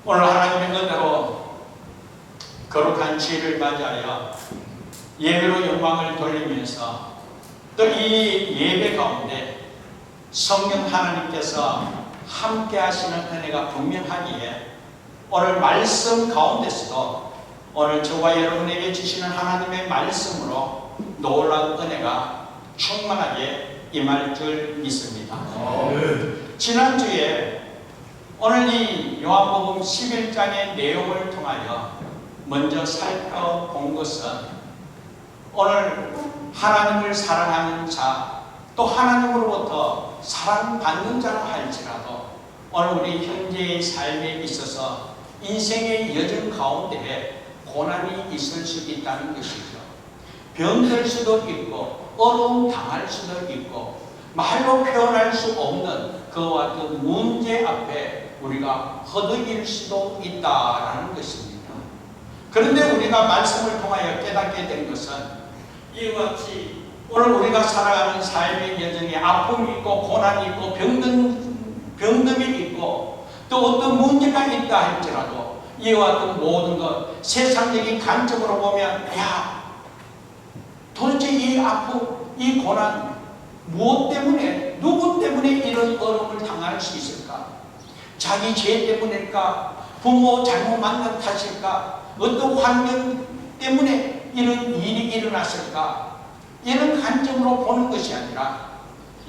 오늘 하나님의 은혜로 거룩한 주일을 맞이하여 예배로 영광을 돌리면서 또 이 예배 가운데 성령 하나님께서 함께 하시는 은혜가 분명하기에 오늘 말씀 가운데서도 오늘 저와 여러분에게 주시는 하나님의 말씀으로 놀라운 은혜가 충만하게 임할 줄 믿습니다. 지난주에 오늘 이 요한복음 11장의 내용을 통하여 먼저 살펴본 것은 오늘 하나님을 사랑하는 자, 또 하나님으로부터 사랑받는 자라 할지라도 오늘 우리 현재의 삶에 있어서 인생의 여정 가운데 고난이 있을 수 있다는 것이죠. 병들 수도 있고 어려움 당할 수도 있고 말로 표현할 수 없는 그와 같은 문제 앞에 우리가 허덕일 수도 있다라는 것입니다. 그런데 우리가 말씀을 통하여 깨닫게 된 것은 이와 같이 오늘 우리가 살아가는 삶의 여정에 아픔이 있고 고난이 있고 병듦이 있고 또 어떤 문제가 있다 할지라도 이와 같은 모든 것 세상적인 관점으로 보면 야 도대체 이 아픔, 이 고난 무엇 때문에 누구 때문에 이런 어려움을 당할 수 있을까? 자기 죄 때문일까? 부모 잘못 만난 탓일까? 어떤 환경 때문에 이런 일이 일어났을까? 이런 관점으로 보는 것이 아니라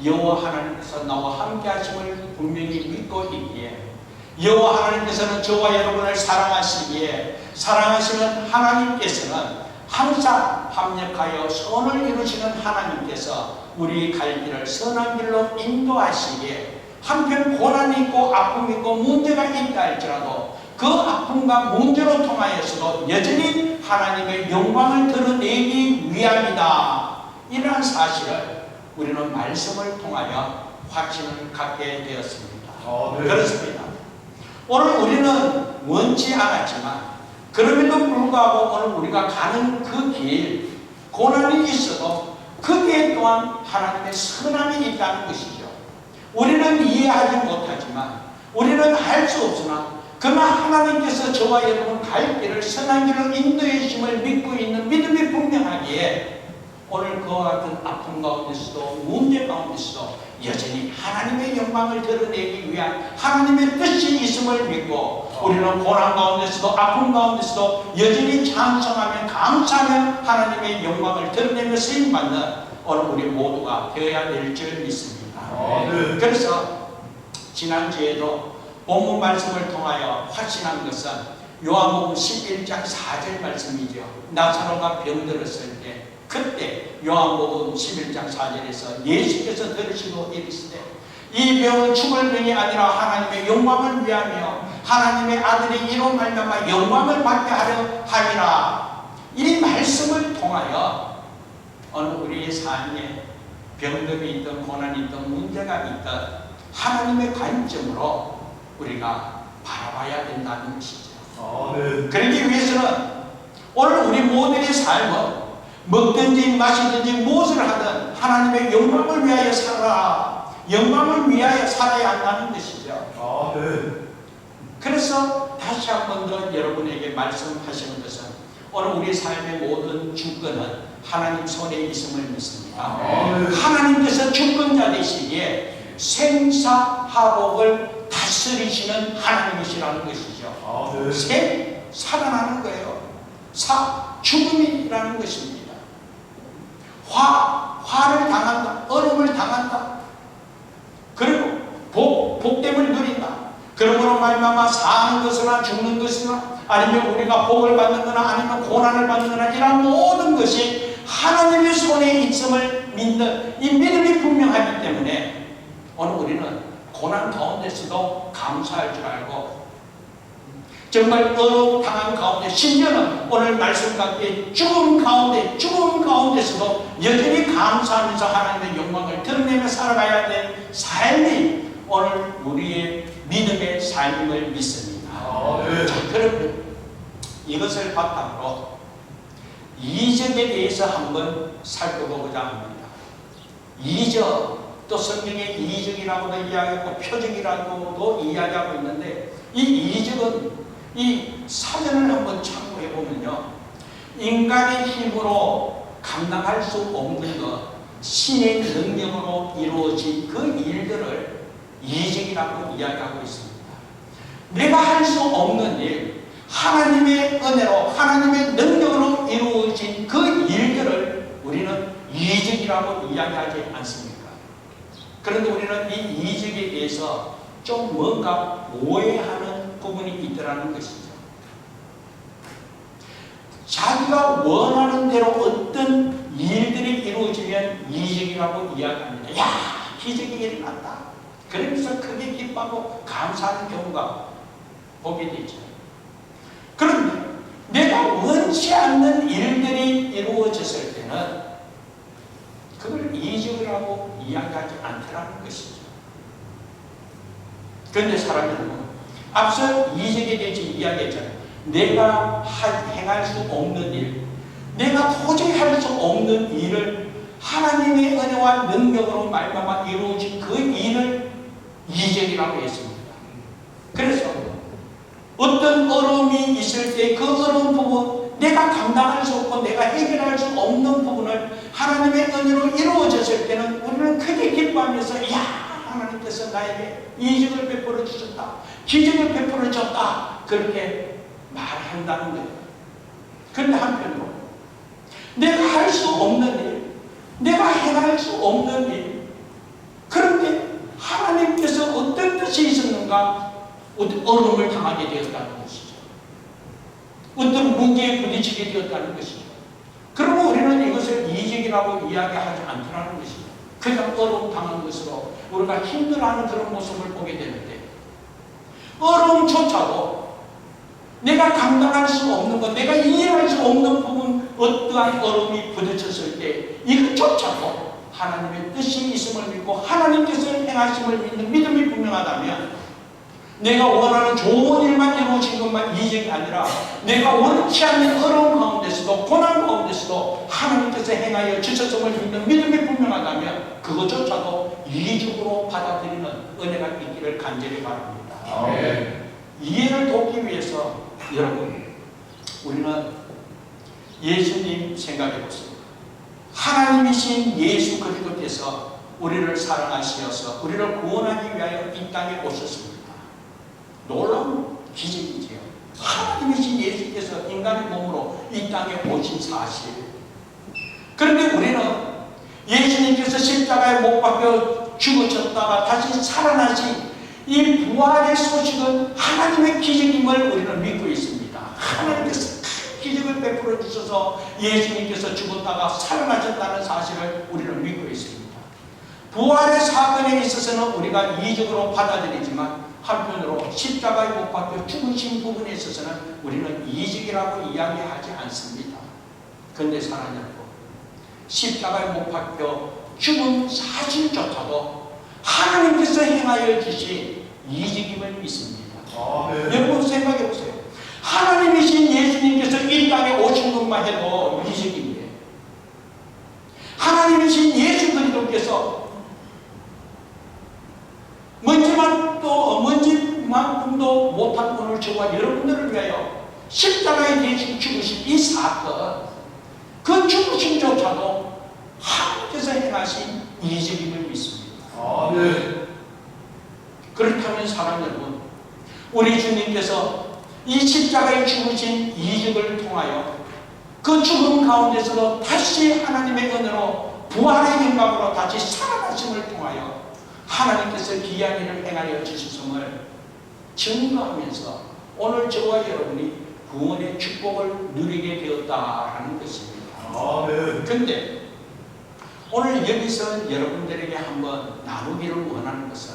여호와 하나님께서 나와 함께 하심을 분명히 믿고 있기에 여호와 하나님께서는 저와 여러분을 사랑하시기에 사랑하시는 하나님께서는 항상 합력하여 선을 이루시는 하나님께서 우리 갈 길을 선한 길로 인도하시기에 한편 고난이 있고 아픔이 있고 문제가 있다 할지라도 그 아픔과 문제로 통하여서도 여전히 하나님의 영광을 드러내기 위함이다. 이러한 사실을 우리는 말씀을 통하여 확신을 갖게 되었습니다. 그렇습니다. 오늘 우리는 원치 않았지만 그럼에도 불구하고 오늘 우리가 가는 그 길, 고난이 있어도 그 길 또한 하나님의 선함이 있다는 것이죠. 우리는 이해하지 못하지만 우리는 할 수 없으나 그러나 하나님께서 저와 여러분 갈 길을 선한 길로 인도해 주심을 믿고 있는 믿음이 분명하기에 오늘 그와 같은 아픔 가운데서도 문제 가운데서도 여전히 하나님의 영광을 드러내기 위한 하나님의 뜻이 있음을 믿고 우리는 고난 가운데서도 아픔 가운데서도 여전히 찬송하며 감사하며 하나님의 영광을 드러내며 쓰임받는 오늘 우리 모두가 되어야 될 줄 믿습니다. 그래서 지난주에도 본문 말씀을 통하여 확신한 것은 요한복음 11장 4절 말씀이죠. 나사로가 병들었을 때 그때 요한복음 11장 4절에서 예수께서 들으시고 이르시되 이 병은 죽을 병이 아니라 하나님의 영광을 위하며 하나님의 아들이 이로 말미암아 영광을 받게 하려 함이라. 이 말씀을 통하여 어느 우리의 삶에 병듦이 있든 고난이 있든 문제가 있든 하나님의 관점으로 우리가 바라봐야 된다는 것이죠. 그러기 위해서는 오늘 우리 모두의 삶은 먹든지 마시든지 무엇을 하든 하나님의 영광을 위하여 살아라. 영광을 위하여 살아야 한다는 것이죠. 그래서 다시 한 번 더 여러분에게 말씀하시는 것은 오늘 우리 삶의 모든 주권은 하나님 손에 있음을 믿습니다. 하나님께서 주권자 되시기에 생사화복을 다스리시는 하나님이시라는 것이죠. 살아나는 거예요. 죽음이라는 것입니다. 화를 당한다. 어려움을 당한다. 그리고 복됨을 누린다. 그러므로 말미암아 사는 것이나 죽는 것이나 아니면 우리가 복을 받는 거나 아니면 고난을 받는 거나 이런 모든 것이 하나님의 손에 있음을 믿는 이 믿음이 분명하기 때문에 오늘 우리는 고난 가운데서도 감사할 줄 알고 정말 어려움 당한 가운데 심지어는 오늘 말씀 같게 죽음 가운데서도 여전히 감사하면서 하나님의 영광을 드러내며 살아가야 될 삶이 오늘 우리의 믿음의 삶임을 믿습니다. 자, 그러면 이것을 바탕으로 이적에 대해서 한번 살펴보고자 합니다. 이적, 또 성경에 이적이라고도 이야기하고 표적이라고도 이야기하고 있는데 이 이적은 이 사전을 한번 참고해 보면요, 인간의 힘으로 감당할 수 없는 것, 신의 능력으로 이루어진 그 일들을 이적이라고 이야기하고 있습니다. 내가 할 수 없는 일, 하나님의 은혜로 하나님의 능력으로 이루어진 그 일들을 우리는 이적이라고 이야기하지 않습니까? 그런데 우리는 이 이적에 대해서 좀 뭔가 오해하는 부분이 있더라는 것이죠. 자기가 원하는 대로 어떤 일들이 이루어지면 이적이라고 이야기합니다. 야, 기적이 일어났다. 그러면서 크게 기뻐하고 감사하는 경우가 보게 되죠. 그런데 내가 원치 않는 일들이 이루어졌을 때는 그걸 이적이라고 이야기하지 않더라는 것이죠. 그런데 사람 여러분, 앞서 이적에 대해서 이야기했잖아요. 내가 행할 수 없는 일, 내가 도저히 할 수 없는 일을 하나님의 은혜와 능력으로 말미암아 이루어진 그 일을 이적이라고 했습니다. 그래서 어떤 어려움이 있을 때 그 어려운 부분, 내가 감당할 수 없고 내가 해결할 수 없는 부분을 하나님의 은혜로 이루어졌을 때는 우리는 크게 기뻐하면서, 야, 하나님께서 나에게 이적을 베풀어 주셨다, 기적을 베풀어 줬다, 그렇게 말한다는 거예요. 그런데 한편으로 내가 할 수 없는 일, 내가 행할 수 없는 일, 그런데 하나님께서 어떤 뜻이 있었는가? 어려움을 당하게 되었다는 것이죠. 어떤 문제에 부딪히게 되었다는 것이죠. 그러면 우리는 이것을 이적이라고 이야기하지 않더라는 것이죠. 그냥 어려움 당한 것으로 우리가 힘들어하는 그런 모습을 보게 되는데, 어려움조차도 내가 감당할 수 없는 것, 내가 이해할 수 없는 부분, 어떠한 어려움이 부딪혔을 때 이것조차도 하나님의 뜻이 있음을 믿고 하나님께서 행하심을 믿는 믿음이 분명하다면, 내가 원하는 좋은 일만 이루어진 것만 이적이 아니라 내가 원치 않는 어려움 가운데서도, 고난 가운데서도 하나님께서 행하여 주셨음을 믿는 믿음이 분명하다면 그것조차도 이적으로 받아들이는 은혜가 있기를 간절히 바랍니다. 아멘. 이해를 돕기 위해서 여러분, 우리는 예수님 생각해 보세요. 하나님이신 예수 그리스도께서 우리를 사랑하시어서 우리를 구원하기 위하여 이 땅에 오셨습니다. 놀라운 기적이지요. 하나님이신 예수께서 인간의 몸으로 이 땅에 오신 사실. 그런데 우리는 예수님께서 십자가에 못 박혀 죽으셨다가 다시 살아나신 이 부활의 소식은 하나님의 기적임을 우리는 믿고 있습니다. 하나님께서 큰 기적을 베풀어 주셔서 예수님께서 죽었다가 살아나셨다는 사실을 우리는 믿고 있습니다. 부활의 사건에 있어서는 우리가 이적으로 받아들이지만, 한편으로 십자가에 못 박혀 죽으신 부분에 있어서는 우리는 이적이라고 이야기하지 않습니다. 그런데 사랑하는 여러분, 십자가에 못 박혀 죽은 사실조차도 하나님께서 행하여 주신 이적임을 믿습니다. 여러분 생각해 보세요. 하나님이신 예수님께서 이 땅에 오신 것만 해도 이적입니다. 하나님이신 예수 그리스도께서 먼지만큼도 못한 오늘 저와 여러분들을 위하여 십자가에 대신 죽으신 이 사건, 그 죽으심조차도 하나님께서 행하신 이적임을 믿습니다. 아멘. 그렇다면 사랑 여러분, 우리 주님께서 이 십자가에 죽으신 이적을 통하여 그 죽음 가운데서도 다시 하나님의 은혜로 부활의 영광으로 다시 살아나심을 통하여 하나님께서 귀한 일을 행하여 주셨음을 증거하면서 오늘 저와 여러분이 구원의 축복을 누리게 되었다라는 것입니다. 그런데 오늘 여기서 여러분들에게 한번 나누기를 원하는 것은,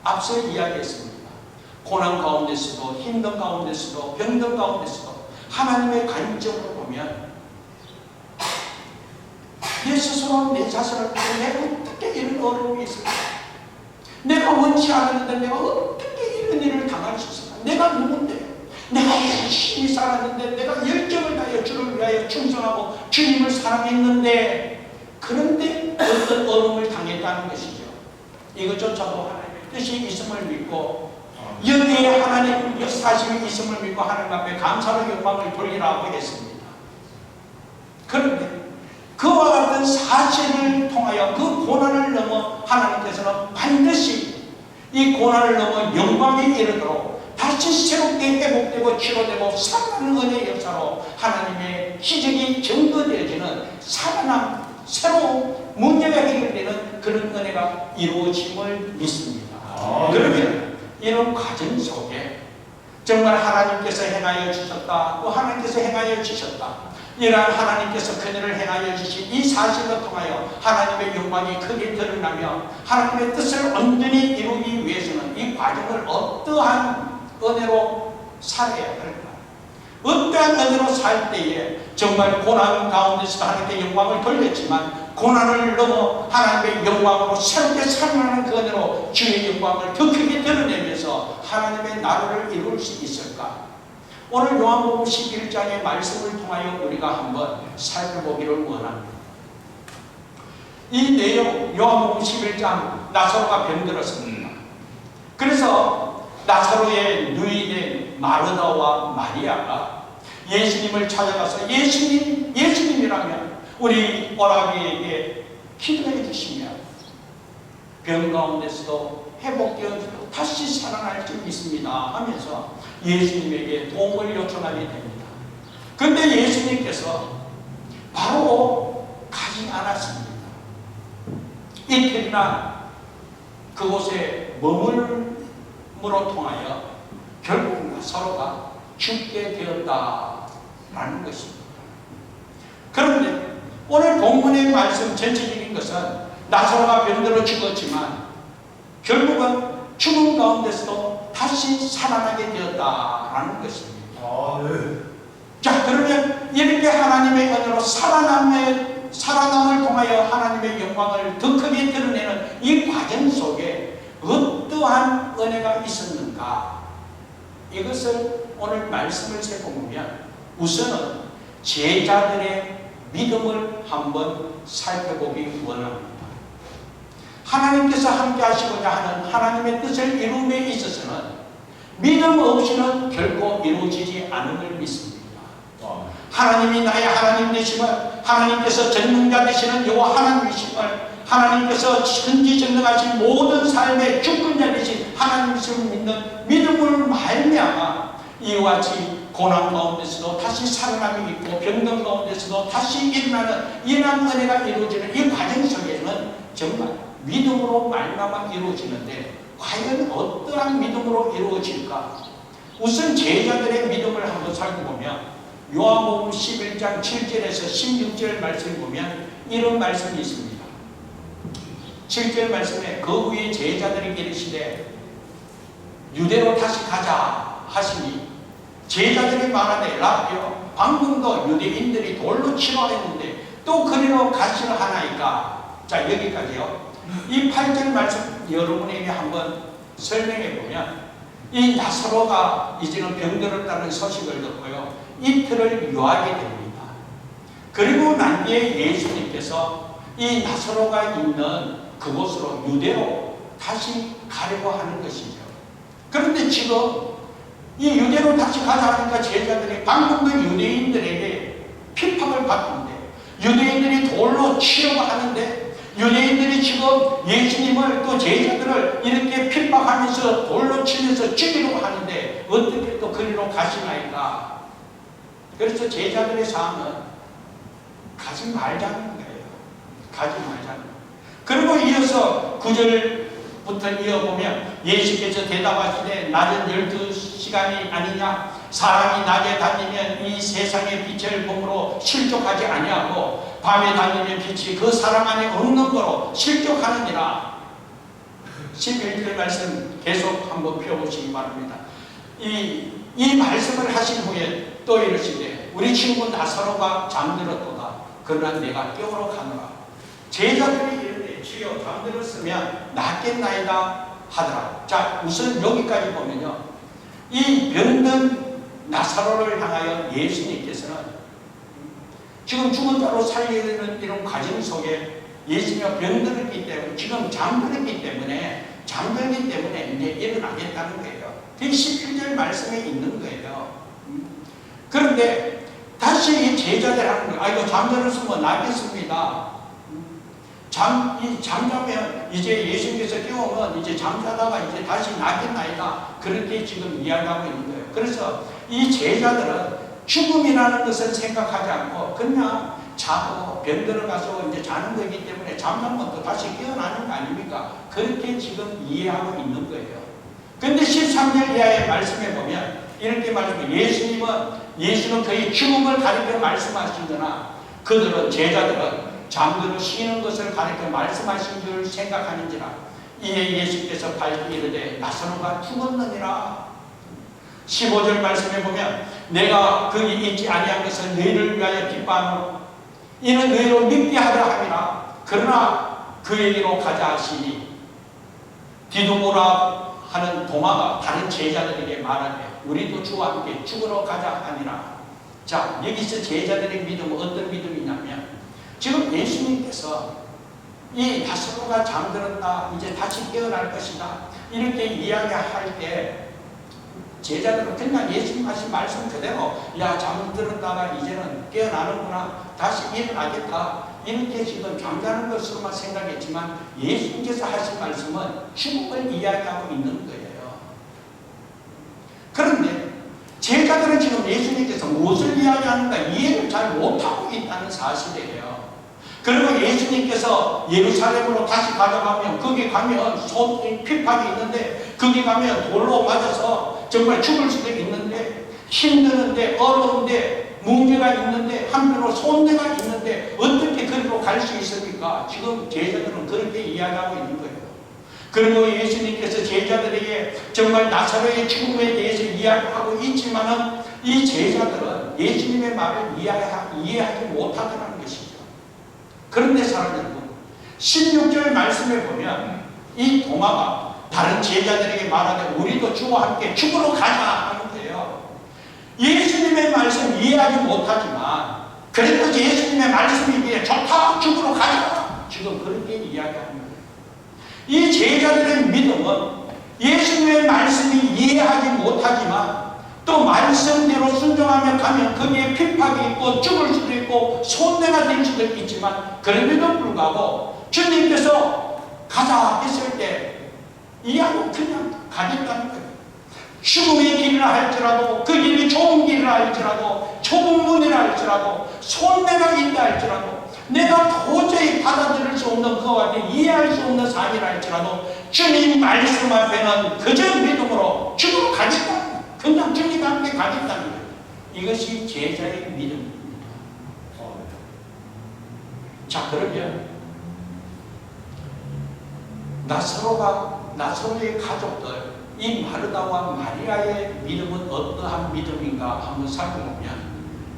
앞서 이야기했습니다. 고난 가운데서도, 힘든 가운데서도, 병든 가운데서도 하나님의 관점으로 보면 내 스스로 내 자신을 보고 내가 어떻게 이런 어려움이 있을까? 내가 원치 않았는데 내가 어떻게 이런 일을 당할 수 있을까? 내가 누군데? 내가 열심히 살았는데, 내가 열정을 다하여 주를 위하여 충성하고 주님을 사랑했는데, 그런데 어떤 어려움을 당했다는 것이죠. 이것조차도 하나님의 뜻이 있음을 믿고 여기에 하나님 역사심이 있음을 믿고 하나님 앞에 감사로 영광을 돌리라고 했습니다. 그런데 그와 같은 사실을 통하여 그 고난을 넘어 하나님께서는 반드시 이 고난을 넘어 영광에 이르도록 다시 새롭게 회복되고 치료되고 살아나는 은혜의 역사로 하나님의 기적이 증거되어지는 살아남, 새로운 문제가 해결되는 그런 은혜가 이루어짐을 믿습니다. 그러면 이런 과정 속에 정말 하나님께서 행하여 주셨다, 또 하나님께서 행하여 주셨다, 이러한 하나님께서 그들을 행하여 주신 이 사실을 통하여 하나님의 영광이 크게 드러나며 하나님의 뜻을 온전히 이루기 위해서는 이 과정을 어떠한 은혜로 살아야 할까? 어떠한 은혜로 살 때에 정말 고난 가운데서 하나님께 영광을 돌렸지만 고난을 넘어 하나님의 영광으로 새롭게 살아나는 그 은혜로 주의 영광을 더 크게 드러내면서 하나님의 나라를 이룰 수 있을까? 오늘 요한복음 11장의 말씀을 통하여 우리가 한번 살펴보기를 원합니다. 이 내용 요한복음 11장 나사로가 병들었습니다. 그래서 나사로의 누이된 마르다와 마리아가 예수님을 찾아가서 예수님이라면 우리 오라비에게 기도해 주시면 병 가운데서도 회복되어지고 다시 살아날 줄 믿습니다 하면서 예수님에게 도움을 요청하게 됩니다. 그런데 예수님께서 바로 가지 않았습니다. 이틀이나 그곳에 머물므로 통하여 결국 나사로가 죽게 되었다라는 것입니다. 그런데 오늘 본문의 말씀 전체적인 것은 나사로가 병들어 죽었지만 결국은 죽음 가운데서도 다시 살아나게 되었다라는 것입니다. 자, 그러면 이렇게 하나님의 은혜로 살아남을 통하여 하나님의 영광을 더 크게 드러내는 이 과정 속에 어떠한 은혜가 있었는가? 이것을 오늘 말씀을 살펴보면 우선은 제자들의 믿음을 한번 살펴보기 원합니다. 하나님께서 함께 하시고자 하는 하나님의 뜻을 이룸에 있어서는 믿음 없이는 결코 이루어지지 않음을 믿습니다. 하나님이 나의 하나님 되심을, 하나님께서 전능자 되시는 여호와 하나님이심을, 하나님께서 전지전능하신 모든 삶의 주권자 되신 하나님이심을 믿는 믿음을 말미암아 이와 같이 고난 가운데서도 다시 살아남이 있고 병든 가운데서도 다시 일어나는 이러한 은혜가 이루어지는 이 과정 속에는 정말 믿음으로 말미암아 이루어지는데 과연 어떠한 믿음으로 이루어질까? 우선 제자들의 믿음을 한번 살펴보면 요한복음 11장 7절에서 16절 말씀을 보면 이런 말씀이 있습니다. 7절 말씀에 그 후에 제자들이 이르시되 유대로 다시 가자 하시니 제자들이 말하되 라비여 방금도 유대인들이 돌로 치러했는데 또 그리로 가시려 하나이까? 자, 여기까지요. 이 8절 말씀 여러분에게 한번 설명해 보면 이 나사로가 이제는 병들었다는 소식을 듣고요, 이틀을 유하게 됩니다. 그리고 난 뒤에 예수님께서 이 나사로가 있는 그곳으로 유대로 다시 가려고 하는 것이죠. 그런데 지금 이 유대로 다시 가자 하니까 제자들이 방금도 유대인들에게 핍박을 받는데, 유대인들이 돌로 치려고 하는데, 유대인들이 지금 예수님을 또 제자들을 이렇게 핍박하면서 돌로 치면서 죽이려고 하는데 어떻게 또 그리로 가시나이까? 그래서 제자들의 사항은 가지 말자는 거예요. 가지 말자는. 그리고 이어서 9절부터 이어보면 예수께서 대답하시되 낮은 12시간이 아니냐? 사람이 낮에 다니면 이 세상의 빛을 보므로 실족하지 아니하고 밤에 다니는 빛이 그 사람 안에 없는 거로 실족하느니라. 11절 말씀 계속 한번 펴보시기 바랍니다. 이 말씀을 하신 후에 또 이러시되 우리 친구 나사로가 잠들었도다. 그러나 내가 깨우러 가노라. 제자들이 이르되 주여 잠들었으면 낫겠나이다 하더라. 자, 우선 여기까지 보면요, 이 병든 나사로를 향하여 예수님께서는 지금 죽은 자로 살리는 이런 과정 속에 예수님이 병들었기 때문에, 지금 잠들었기 때문에 잠들기 때문에 이제 일어나겠다는 거예요. 그게 11절 말씀에 있는 거예요. 그런데 다시 이 제자들 하는 거예요. 아이고 잠들었으면 나겠습니다. 잠자면 이제 예수님께서 깨우면 이제 잠자다가 이제 다시 나겠나이다. 그렇게 지금 이야기하고 있는 거예요. 그래서 이 제자들은 죽음이라는 것을 생각하지 않고 그냥 자고 병들어 가서 이제 자는 거기 때문에 잠자면 또 다시 깨어나는 거 아닙니까? 그렇게 지금 이해하고 있는 거예요. 근데 13절 이하의 말씀에 보면 이렇게 말씀해요. 예수는 그의 죽음을 가리켜 말씀하시거나 그들은 제자들은 잠들어 쉬는 것을 가리켜 말씀하신 줄 생각하는지라. 이에 예수께서 밝히 이르되 나사로가 죽었느니라. 15절 말씀에 보면 내가 그이 있지 아니한 것은 너희를 위하여 기뻐하노라. 이는 너희로 믿게 하려 함이라. 그러나 그에게로 가자 하시니 디도모라 하는 도마가 다른 제자들에게 말하되 우리도 주와 함께 죽으러 가자 하니라. 자, 여기서 제자들의 믿음은 어떤 믿음이냐면 지금 예수님께서 이 나사로가 잠들었다 이제 다시 깨어날 것이다 이렇게 이야기할 때 제자들은 그냥 예수님 하신 말씀 그대로 야 잠들었다가 이제는 깨어나는구나 다시 일어나겠다 이렇게 지금 잠자는 것으로만 생각했지만 예수님께서 하신 말씀은 죽음을 이야기하고 있는 거예요. 그런데 제자들은 지금 예수님께서 무엇을 이야기하는가 이해를 잘 못하고 있다는 사실이에요. 그리고 예수님께서 예루살렘으로 다시 가져가면 거기 가면 핍박이 있는데 거기 가면 돌로 맞아서 정말 죽을 수도 있는데 힘드는데 어려운데 문제가 있는데 한편으로 손해가 있는데 어떻게 그리로 갈 수 있습니까? 지금 제자들은 그렇게 이야기하고 있는 거예요. 그리고 예수님께서 제자들에게 정말 나사로의 죽음에 대해서 이야기하고 있지만은 이 제자들은 예수님의 말을 이해하지 못하더라는 것이죠. 그런데 사랑하는 여러분 16절 말씀에 보면 이 도마가 다른 제자들에게 말하되 우리도 주와 함께 죽으러 가자 하는 거예요. 예수님의 말씀 이해하지 못하지만 그래도 예수님의 말씀이기에 좋다 죽으러 가자 지금 그렇게 이야기하는 거예요. 이 제자들의 믿음은 예수님의 말씀이 이해하지 못하지만 또 말씀대로 순종하며 가면 거기에 핍박이 있고 죽을 수도 있고 손해가 될 수도 있지만 그럼에도 불구하고 주님께서 가자 했을 때 이하고 그냥 가겠다는 거예요. 죽음의 길이라 할지라도 그 길이 좋은 길이라 할지라도 좁은 문이라 할지라도 손해가 있다 할지라도 내가 도저히 받아들일 수 없는 그와 이해할 수 없는 삶이라 할지라도 주님 말씀 앞에는 그저 믿음으로 죽으러 가겠다. 그냥 주님과 함께 가겠다는 거예요. 이것이 제자의 믿음입니다. 자, 그러면 나사로의 가족들 이 마르다와 마리아의 믿음은 어떠한 믿음인가 한번 살펴보면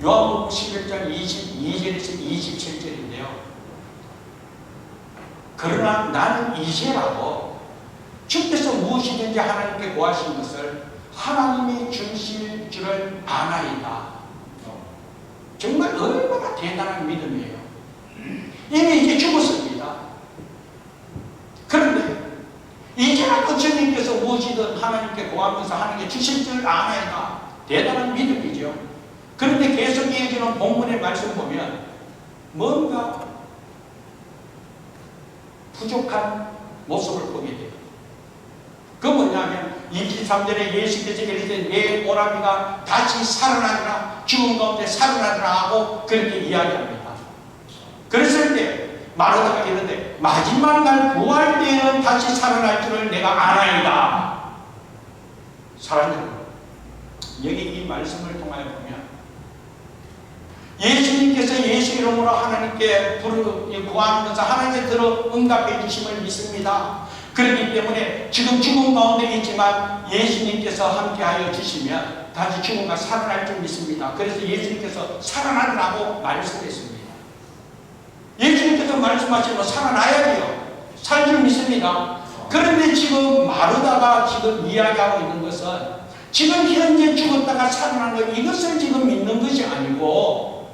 요한복음 11장 22절에서 27절인데요. 그러나 나는 이제라도 주께서 무엇이든지 하나님께 구하신 것을 하나님이 주실 줄을 아나이다. 정말 얼마나 대단한 믿음이에요. 이미 이제 죽었습니다. 그런데 이제라도 주님께서 무엇이든 하나님께 구하면서 하나님께 주실 줄 아나이다. 대단한 믿음이죠. 그런데 계속 이어지는 본문의 말씀 보면 뭔가 부족한 모습을 보게 돼요. 그 뭐냐면 23절에 예수께서 이르시되 내 오라비가 다시 살아나리라 죽은 가운데 살아나리라 하고 그렇게 이야기합니다. 그랬을 때 마르다가 이르되 마지막 날 부활 때에는 다시 살아날 줄을 내가 아나이다. 사랑하는 여러분, 여기 이 말씀을 통하여 보면 예수님께서 예수 이름으로 하나님께 구하는 것을 하나님께 들어 응답해 주심을 믿습니다. 그렇기 때문에 지금 죽음 가운데 있지만 예수님께서 함께하여 주시면 다시 죽음과 살아날 줄 믿습니다. 그래서 예수님께서 살아나라고 말씀했습니다. 예수님께서 말씀하시면 살아나야 돼요. 살 줄 믿습니다. 그런데 지금 마르다가 지금 이야기하고 있는 것은 지금 현재 죽었다가 살아난 것 이것을 지금 믿는 것이 아니고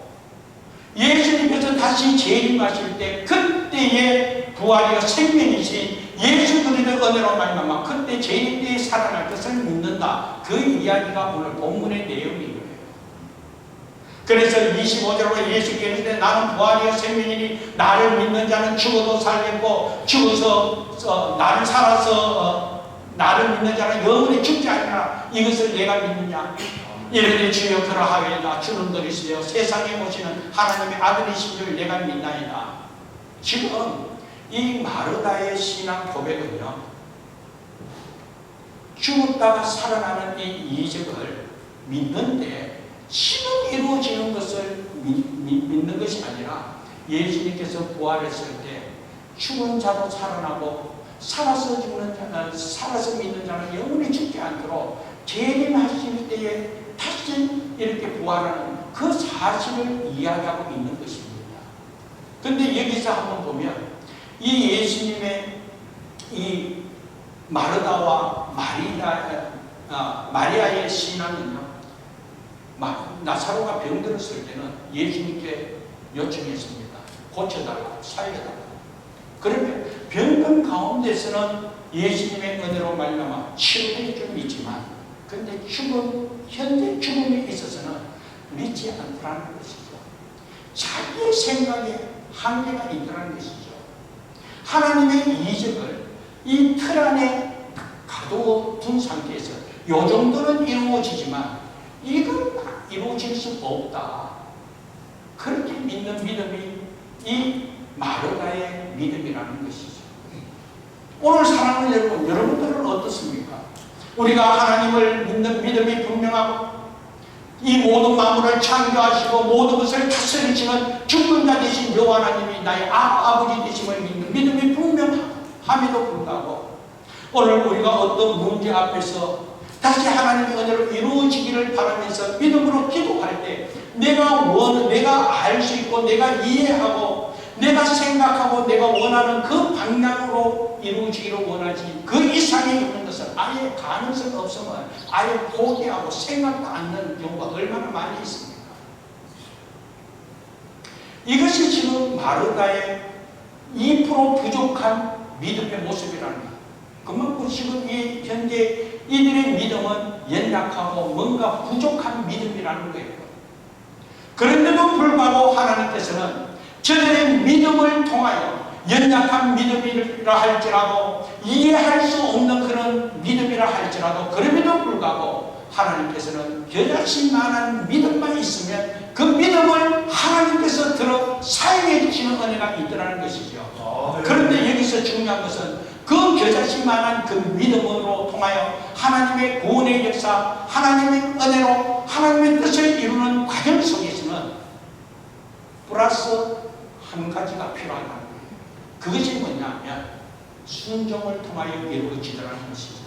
예수님께서 다시 재림하실 때 그때의 부활이요 생명이신 예수 그리스도의 은혜로 말미암아 그때 죄인 때에 살아날 것을 믿는다. 그 이야기가 오늘 본문의 내용인 거예요. 그래서 25절로 예수께서 이르시되 나는 부활이요 생명이니 나를 믿는 자는 죽어도 살겠고 죽어서 나를 믿는 자는 영원히 죽지 않으라. 이것을 내가 믿느냐? 이르되 주여 그러하오이다. 주는 그리스도여 세상에 오시는 하나님의 아들이신 줄 내가 믿나이다. 지금 이 마르다의 신앙 고백은요, 죽었다가 살아나는 이 이적을 믿는데 지금 이루어지는 것을 믿는 것이 아니라 예수님께서 부활했을 때 죽은 자도 살아나고 살아서 믿는 자는 영원히 죽지 않도록 재림하실 때에 다시 이렇게 부활하는 그 사실을 이야기하고 있는 것입니다. 그런데 여기서 한번 보면 이 예수님의 이 마르다와 마리아의 신앙은요, 나사로가 병들었을 때는 예수님께 요청했습니다. 고쳐달라고, 살려달라고. 그러면 병든 가운데서는 예수님의 은혜로 말미암아 치료될 줄 믿지만, 근데 현재 죽음에 있어서는 믿지 않더라는 것이죠. 자기의 생각에 한계가 있더라는 것이죠. 하나님의 이적을 이 틀 안에 가둬둔 상태에서 요 정도는 이루어지지만 이건 이루어질 수 없다. 그렇게 믿는 믿음이 이 마르다의 믿음이라는 것이죠. 오늘 사랑하는 여러분, 여러분들은 어떻습니까? 우리가 하나님을 믿는 믿음이 분명하고 이 모든 만물을 창조하시고 모든 것을 다스리시는 죽는 자 되신 여호와 하나님이 나의 아버지 되심을 믿는 믿음이 분명함에도 불구하고 오늘 우리가 어떤 문제 앞에서 다시 하나님의 은혜로 이루어지기를 바라면서 믿음으로 기도할 때 내가 알 수 있고 내가 이해하고 내가 생각하고 내가 원하는 그 방향으로 이루어지기를 원하지 그 이상이 있는 것은 아예 가능성이 없으면 아예 포기하고 생각도 않는 경우가 얼마나 많이 있습니까? 이것이 지금 마르다의 2% 부족한 믿음의 모습이라는 거예요. 그만큼 지금 이 현재 이들의 믿음은 연약하고 뭔가 부족한 믿음이라는 거예요. 그런데도 불구하고 하나님께서는 저들의 믿음을 통하여 연약한 믿음이라 할지라도 이해할 수 없는 그런 믿음이라 할지라도 그럼에도 불구하고 하나님께서는 겨자씨 만한 믿음만 있으면 그 믿음을 하나님께서 들어 사용해 주시는 은혜가 있더라는 것이죠. 그런데 여기서 중요한 것은 그 겨자씨 만한 그 믿음으로 통하여 하나님의 구원의 역사, 하나님의 은혜로 하나님의 뜻을 이루는 과정 속에서는 플러스 한 가지가 필요하다는 거예요. 그것이 뭐냐면 순종을 통하여 이루어지더라는 것이죠.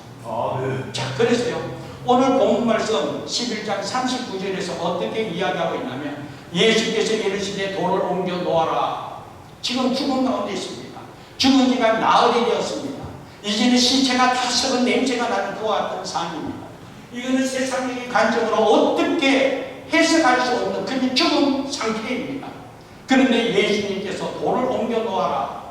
자, 그래서요 오늘 본문 말씀 11장 39절에서 어떻게 이야기하고 있냐면 예수께서 이르시되 돌을 옮겨 놓아라. 지금 죽은 가운데 있습니다. 죽은 지가 나흘이 되었습니다. 이제는 시체가 다 썩은 냄새가 나는 그와 같은 상황입니다. 이거는 세상적인 관점으로 어떻게 해석할 수 없는 그냥 죽은 상태입니다. 그런데 예수님께서 돌을 옮겨 놓아라.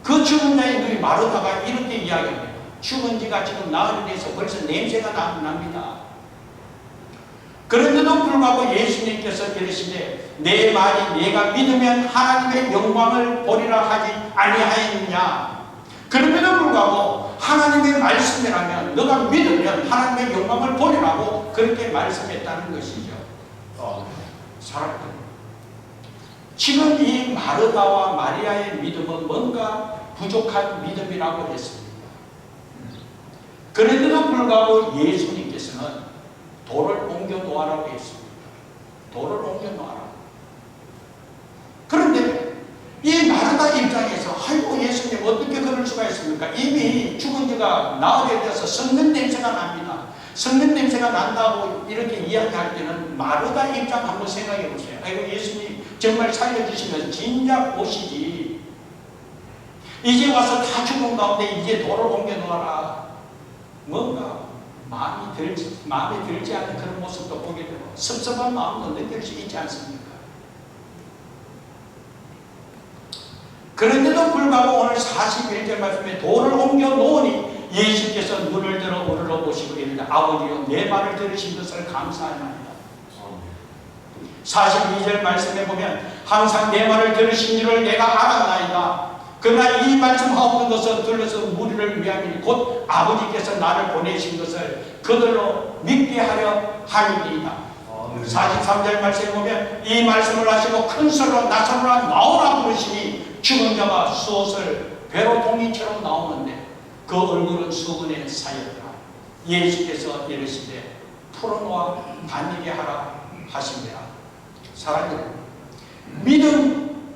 그 죽은 자의 눈이 마르다가 이렇게 이야기합니다. 죽은 지가 지금 나흘이 돼서 벌써 냄새가 납니다. 그런데도 불구하고 예수님께서 이르시되 내 말이 내가 믿으면 하나님의 영광을 보리라 하지 아니하였느냐. 그럼에도 불구하고 하나님의 말씀이라면 너가 믿으면 하나님의 영광을 보리라고 그렇게 말씀했다는 것이죠. 사람들 지금 이 마르다와 마리아의 믿음은 뭔가 부족한 믿음이라고 했습니다. 그런데도 불구하고 예수님께서는 돌을 옮겨 놓아라고 했습니다. 돌을 옮겨 놓아라. 그런데 이 마르다 입장에서 아이고 예수님 어떻게 그럴 수가 있습니까? 이미 죽은 지가 나흘이 되어서 썩는 냄새가 납니다. 썩는 냄새가 난다고 이렇게 이야기할 때는 마르다 입장 한번 생각해 보세요. 아이고 예수님 정말 살려주시면 진작 오시지. 이제 와서 다 죽은 가운데 이제 돌을 옮겨 놓아라. 뭔가 마음에 들지 않는 그런 모습도 보게 되고 섭섭한 마음도 느낄 수 있지 않습니까? 그런데도 불구하고 오늘 41절 말씀에 돌을 옮겨 놓으니 예수께서 눈을 들어 우러러 보시고 이르되 아버지여 내 말을 들으신 것을 감사하나이다. 42절 말씀에 보면 항상 내 말을 들으신 줄을 내가 알았나이다. 그러나 이 말씀하옵는 것은 들려서 무리를 위함이니 곧 아버지께서 나를 보내신 것을 그들로 믿게 하려 함이니이다. 43절 말씀에 보면 이 말씀을 하시고 큰 소리로 나사로라 나오라 부르시니 죽은 자가 수옷을 배로 동이처럼 나오는데 그 얼굴은 수건에 쌓였다. 예수께서 이르시되 풀어놓아 다니게 하라 하시니라. 사랑하는 믿음,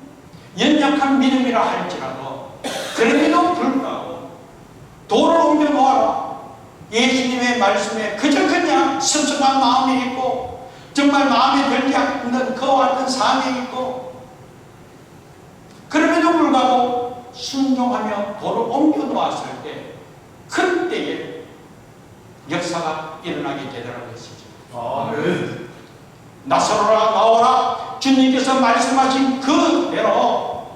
연약한 믿음이라 할지라도 그럼에도 불구하고 돌을 옮겨 놓아라. 예수님의 말씀에 그저 그냥 섭섭한 마음이 있고 정말 마음에 들지 않는 그와 같은 삶이 있고 그럼에도 불구하고 순종하며 돌을 옮겨 놓았을 때 그때에 역사가 일어나게 되더라는 것이죠. 아멘. 나사로라 나오라 주님께서 말씀하신 그대로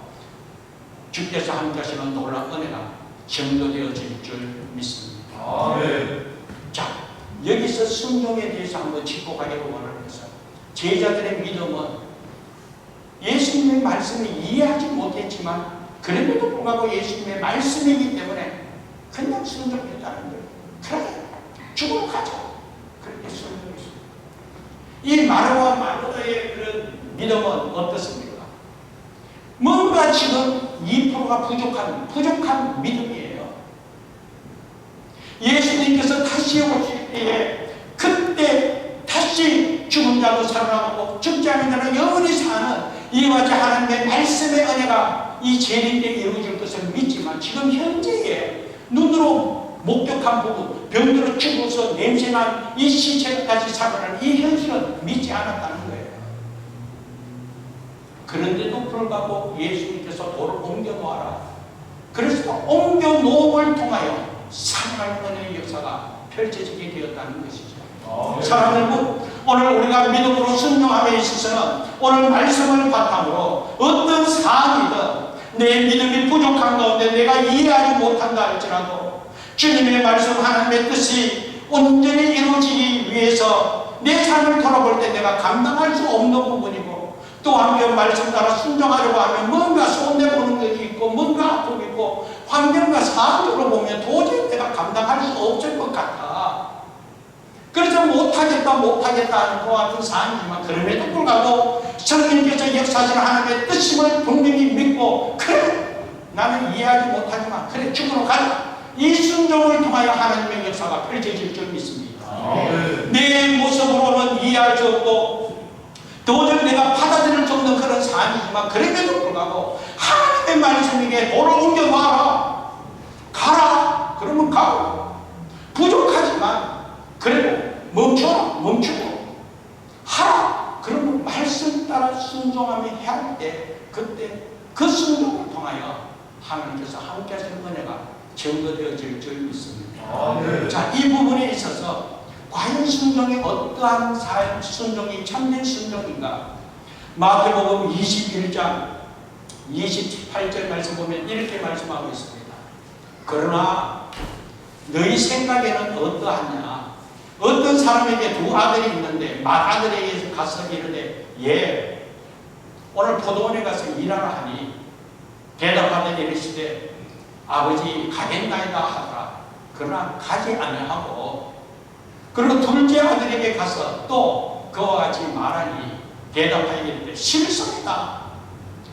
주께서 함께 하시는 놀라운 은혜가 증거되어질 줄 믿습니다. 아멘. 자, 여기서 순종에 대해서 한번 짚고 가기를 원합니다. 제자들의 믿음은 예수님의 말씀을 이해하지 못했지만 그럼에도 불구하고 예수님의 말씀이기 때문에 그냥 순종했다는 거예요. 그래, 죽으러 가자. 그렇게 순종했어요. 이 마르와 마르다의 그런 믿음은 어떻습니까? 뭔가 지금 2%가 부족한 믿음이에요. 예수님께서 다시 오실 때에 그때 다시 죽은 자도 살아나고 죽지 않은 자는 영원히 사는 이와 같이 하나님의 말씀의 은혜가 이 재림때 이루어질 것을 믿지만 지금 현재에 눈으로 목격한 부분 병들어 죽어서 냄새난 이 시체까지 살아나는 이 현실은 믿지 않았다는 거예요. 그런데도 불구하고 예수님께서 돌을 옮겨 놓아라. 그래서 옮겨 놓음을 통하여 살아나는 은혜의 역사가 펼쳐지게 되었다는 것이죠. 사랑하는 여러분, 오늘 우리가 믿음으로 순종함에 있어서는 오늘 말씀을 바탕으로 어떤 사안이든 내 믿음이 부족한 가운데 내가 이해하지 못한다 할지라도 주님의 말씀 하나님의 뜻이 온전히 이루어지기 위해서 내 삶을 돌아볼 때 내가 감당할 수 없는 부분이고 또 한편 말씀 따라 순종하려고 하면 뭔가 손해보는 것이 있고 뭔가 아픔이 있고 환경과 사안으로 보면 도저히 내가 감당할 수 없을 것 같아. 그래서 못하겠다 하는 것 같은 사안이지만 그럼에도 불구하고 성령께서 역사하시는 하나님의 뜻임을 분명히 믿고 그래 나는 이해하지 못하지만 그래 죽으러 가자. 이 순종을 통하여 하나님의 역사가 펼쳐질 줄 믿습니다. 내 모습으로는 이해할 수 없고 도저히 내가 받아들일 수 없는 그런 사안이지만 그럼에도 불구하고 하나님의 말씀에게 돌을 옮겨 놔라. 가라. 그러면 가고 부족하지만 그래도 멈추고 하라. 그러면 말씀 따라 순종하며 해야 할 때 그때 그 순종을 통하여 하나님께서 함께 하시는 은혜가 증거되어질 줄 믿습니다. 자, 이 부분에 있어서 과연 순종이 어떠한 순종이 참된 순종인가? 마태복음 21장 28절 말씀 보면 이렇게 말씀하고 있습니다. 그러나 너희 생각에는 어떠하냐? 어떤 사람에게 두 아들이 있는데 맏아들에게 가서 이르되 예 오늘 포도원에 가서 일하라 하니 대답하되 이르시되 아버지 가겠나이다 하더라. 그러나 가지 아니하고 그리고 둘째 아들에게 가서 또 그와 같이 말하니 대답하여 이르되 실소이다.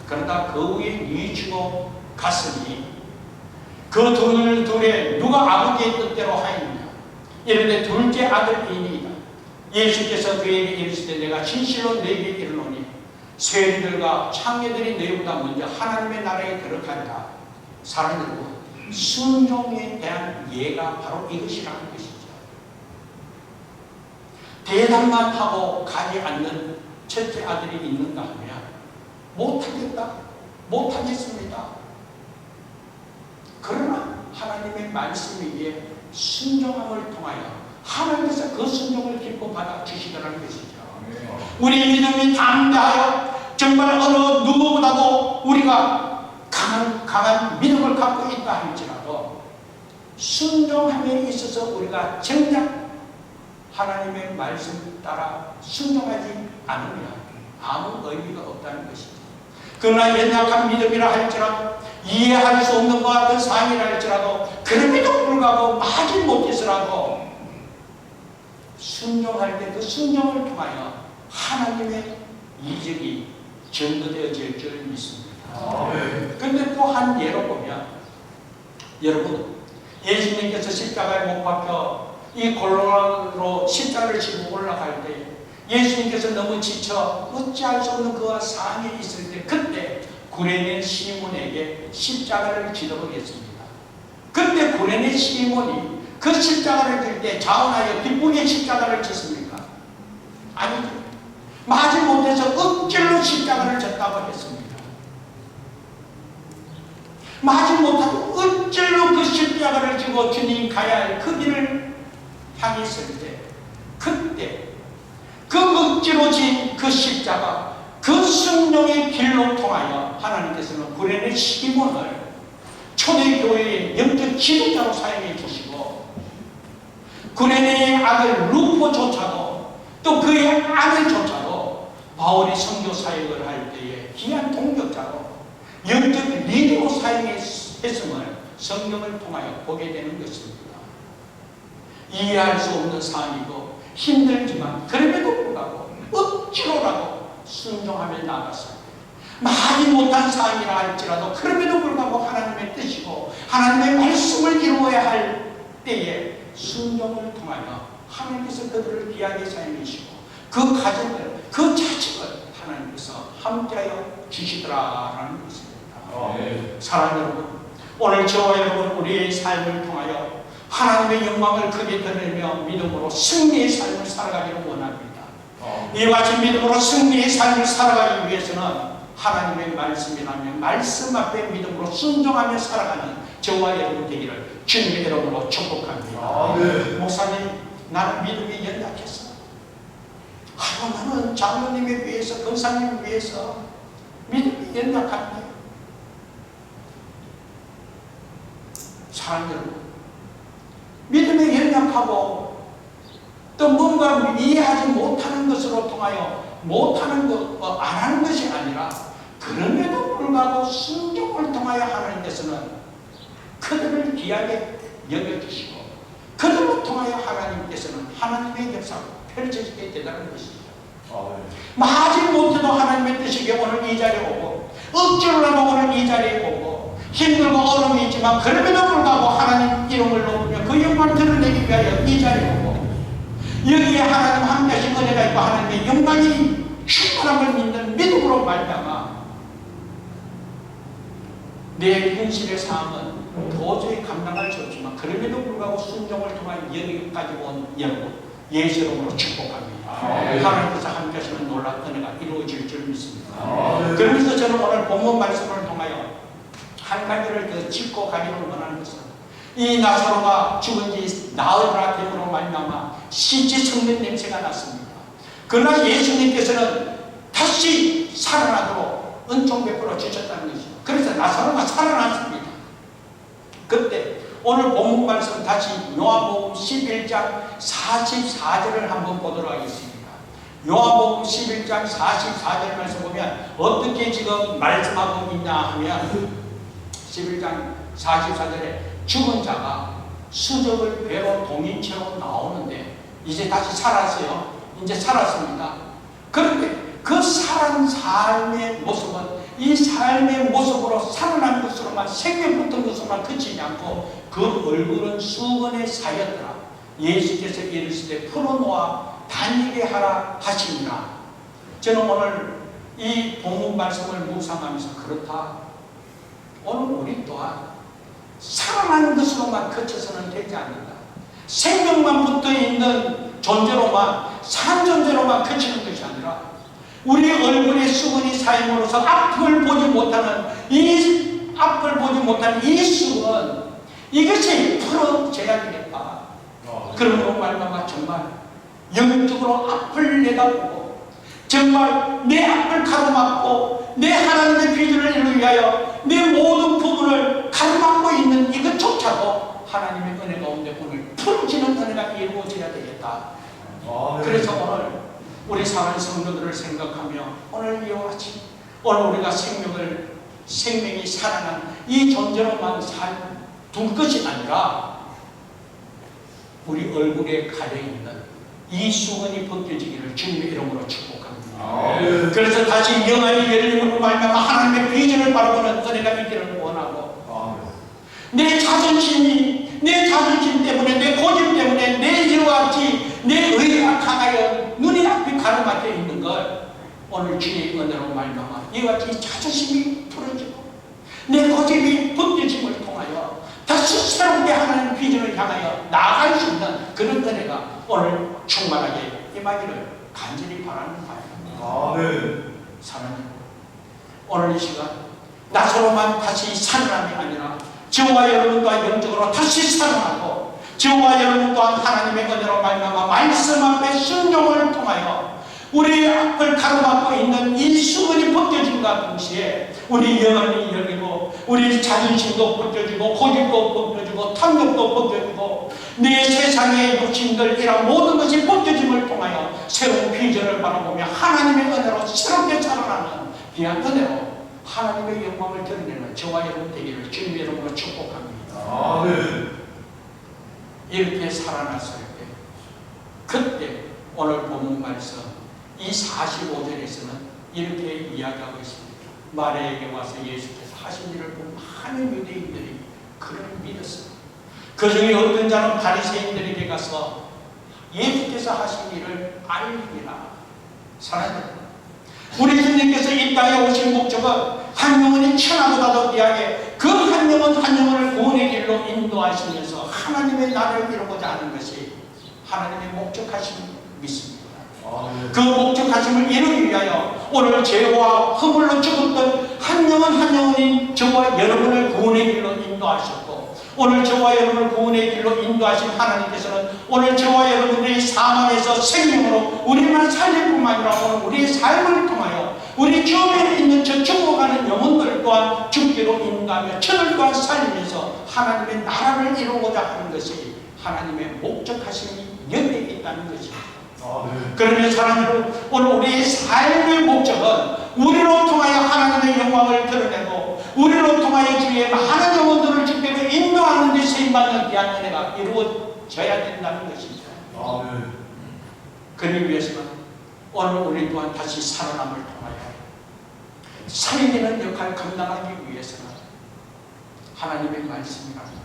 그러다 그 후에 뉘치고 갔으니 그 둘에 누가 아버지의 뜻대로 하였느냐? 이르되 둘째 아들이니이다. 예수께서 그에게 이르시되 내가 진실로 너에게 이르노니 쇠리들과 창녀들이 너희보다 먼저 하나님의 나라에 들어가리라. 사랑하는 여러분, 순종에 대한 예가 바로 이것이라는 것이죠. 대답만 하고 가지 않는 첫째 아들이 있는가 하면 못하겠습니다. 그러나 하나님의 말씀 위에 순종함을 통하여 하나님께서 그 순종을 기뻐 받아 주시더라는 것이죠. 우리 믿음이 담대하여 정말 어느 누구보다도 우리가 강한 믿음을 갖고 있다 할지라도 순종함에 있어서 우리가 정작 하나님의 말씀 따라 순종하지 않으면 아무 의미가 없다는 것이죠. 그러나 연약한 믿음이라 할지라도 이해할 수 없는 것 같은 상이라 할지라도 그럼에도 불구하고 마지 못해서라도 순종할 때 그 순종을 통하여 하나님의 이적이 증거되어질 줄 믿습니다. 그런데 또 한 예로 보면 여러분 예수님께서 십자가에 못 박혀 이 골로로 십자가를 지고 올라갈 때 예수님께서 너무 지쳐 어찌할 수 없는 그와 상에 있을 때 그때 구레네 시몬에게 십자가를 지도하겠습니다. 그때 구레네 시몬이 그 십자가를 질 때 자원하여 기쁘게 십자가를 졌습니까? 아니죠. 마지 못해서 억지로 십자가를 졌다고 했습니다. 마지 못하고 억지로 그 십자가를 지고 주님 가야 할 그 길을 향했을 때 그때 그 억지로 진 그 십자가 그 순종의 길로 통하여 하나님께서는 구레네 시몬을 초대교회의 영적 지도자로 사용해 주시고 구레네의 아들 루포조차도 또 그의 아들조차도 바울이 선교 사역을 할 때에 귀한 동역자로 영적 리더로 사용했음을 성경을 통하여 보게 되는 것입니다. 이해할 수 없는 상황이고 힘들지만 그럼에도 불구하고 억지로라도 순종하며 나아갔습니다. 많이 못한 상황이라 할지라도 그럼에도 불구하고 하나님의 뜻이고 하나님의 말씀을 이루어야 할 때에 순종을 통하여 하나님께서 그들을 귀하게 사용해 주시고 그 가정을 그 자식을 하나님께서 함께하여 주시더라라는 것입니다. 사랑하는 여러분, 오늘 저와 여러분 우리의 삶을 통하여 하나님의 영광을 크게 드리며 믿음으로 승리의 삶을 살아가기를 원합니다. 이와 같이 믿음으로 승리의 삶을 살아가기 위해서는 하나님의 말씀이라면 말씀 앞에 믿음으로 순종하며 살아가는 저와 여러분 되기를 주님의 이름으로 축복합니다. 목사님, 나는 믿음이 연약했어. 나는 장로님에 비해서 권사님에 비해서 믿음이 연약한데. 사랑하는 여러분, 믿음에 연약하고 또 뭔가 이해하지 못하는 것으로 통하여 못하는 것, 안 하는 것이 아니라 그럼에도 불구하고 순종을 통하여 하나님께서는 그들을 귀하게 여겨주시고 그들을 통하여 하나님께서는 하나님의 역사를 펼쳐지게 되다는 것이죠. 마지 못해도 하나님의 뜻이게 오늘 이 자리에 오고 억지로라도 오늘 이 자리에 오고 힘들고 어려움이 있지만 그럼에도 불구하고 하나님 이름을 높이며 그 영광을 드러내기 위하여 이 자리에 오고 여기에 하나님 함께 하신 은혜가 있고 하나님의 영광이 충만함을 믿는 믿음으로 말미암아 내 현실의 삶은 도저히 감당할 수 없지만 그럼에도 불구하고 순종을 통한 여기까지 온 여러분 예수 이름으로 축복합니다. 하나님께서 함께 하시는 놀라운 은혜가 이루어질 줄 믿습니다. 그러면서 저는 오늘 본문 말씀을 통하여 한 가지를 더 짚고 가기를 원하는 것은 이 나사로가 죽은 지 나흘이나 됨으로 말미암아 시체 썩는 냄새가 났습니다. 그러나 예수님께서는 다시 살아나도록 은총 베풀어 주셨다는 것이죠. 그래서 나사로가 살아났습니다. 그때 오늘 본문 말씀 다시 요한복음 11장 44절을 한번 보도록 하겠습니다. 요한복음 11장 44절 말씀 보면 어떻게 지금 말씀하고 있냐 하면 11장 44절에 죽은 자가 수적을 배로 동인체로 나오는데 이제 다시 살았어요. 이제 살았습니다. 그런데 그 살아난 삶의 모습은 이 삶의 모습으로 살아난 것으로만 생명 붙은 것으로만 그치지 않고 그 얼굴은 수건에 쌓였더라. 예수께서 이르시되 풀어놓아 다니게 하라 하시니라. 저는 오늘 이 본문 말씀을 묵상하면서 그렇다. 오늘 우리 또한 살아난 것으로만 그쳐서는 되지 않는다. 생명만 붙어있는 존재로만 산 존재로만 그치는 것이 아니라 우리 얼굴에 수건이 쌓임으로써 앞을 보지 못하는 이 수건 이것이 풀어져야 되겠다. 그러므로 말미암아 정말 영적으로 앞을 내다보고 정말 내 앞을 가로막고 내 하나님의 비전을 이루기 위하여 내 모든 부분을 가로막고 있는 이것조차도 하나님의 은혜 가운데 오늘 풀어지는 은혜가 이루어져야 되겠다. 아멘. 그래서 오늘 우리 사랑하는 성도들을 생각하며 오늘 이와 같이 오늘 우리가 생명이 살아난 이 존재로만 둘 것이 아니라 우리 얼굴에 가려있는 이 수건이 벗겨지기를 주님의 이름으로 축복합니다. 아멘. 그래서 다시 영안이 열림으로 말미암아 하나님의 비전을 바라보는 은혜가 있기를 원하고 아멘. 내 자존심 때문에 내 고집 때문에 내 이와 같이 내 의가 강하여 눈이 앞이 가로막혀 있는 걸 오늘 주의 은혜로 말미암아 이와 같이 자존심이 풀어지고 내 고집이 벗겨짐을 통하여 다시 새롭게 하나님 비전을 향하여 나아갈 수 있는 그런 은혜가 오늘 충만하게 임하기를 간절히 바라는 바입니다. 아멘. 사랑하는 오늘 이 시간 나서로만 다시 살아남이 아니라 저와 여러분 또한 영적으로 다시 살아나고 저와 여러분 또한 하나님의 은혜로 말미암아 말씀 앞에 순종을 통하여 우리 앞을 가로막고 있는 이 수건이 벗겨진과 동시에 우리 영혼이 열리고 우리 자존심도 벗겨지고 고집도 벗겨지고 탐욕도 벗겨지고 내 세상의 욕심들 이런 모든 것이 벗겨짐을 통하여 새로운 비전을 바라보며 하나님의 은혜로 새롭게 살아나는 귀한 은혜로 하나님의 영광을 드러내는 저와 여러분 되기를 주님의 이름으로 축복합니다. 아멘. 이렇게 살아났을 때 그때 오늘 본문 말씀 이 45절에서는 이렇게 이야기하고 있습니다. 마리아에게 와서 예수께서 하신 일을 본 많은 유대인들이 그를 믿었습니다. 그 중에 어떤 자는 바리새인들에게 가서 예수께서 하신 일을 알리라. 사랑하는 우리 주님께서 이 땅에 오신 목적은 한 영혼이 천하보다도 귀하게 그 한 영혼 한 영혼을 구원의 길로 인도하시면서 하나님의 나라를 이루고자 하는 것이 하나님의 목적하심을 믿습니다. 아멘. 그 목적하심을 이루기 위하여 오늘 죄와 허물로 죽었던 한 영혼 한 영혼인 저와 여러분을 구원의 길로 인도하셨고 오늘 저와 여러분을 구원의 길로 인도하신 하나님께서는 오늘 저와 여러분들이 사망에서 생명으로 우리만 살릴 뿐만 아니라 오늘 우리의 삶을 통하여 우리 주변에 있는 저 죽어가는 영혼들 또한 죽기로 인도하며 저들 또한 살리면서 하나님의 나라를 이루고자 하는 것이 하나님의 목적하심이 여기에 있다는 것입니다. 아멘. 그러면 사랑하는 오늘 우리의 삶의 목적은 우리로 통하여 하나님의 영광을 드러내고 우리로 통하여 주의 많은 영혼들을 주께로 인도하는 데 쓰임받는 귀한 은혜가 이루어져야 된다는 것이죠. 아멘. 그를 위해서는 오늘 우리 또한 다시 살아남을 통하여 살리는 역할을 감당하기 위해서는 하나님의 말씀이랍니다.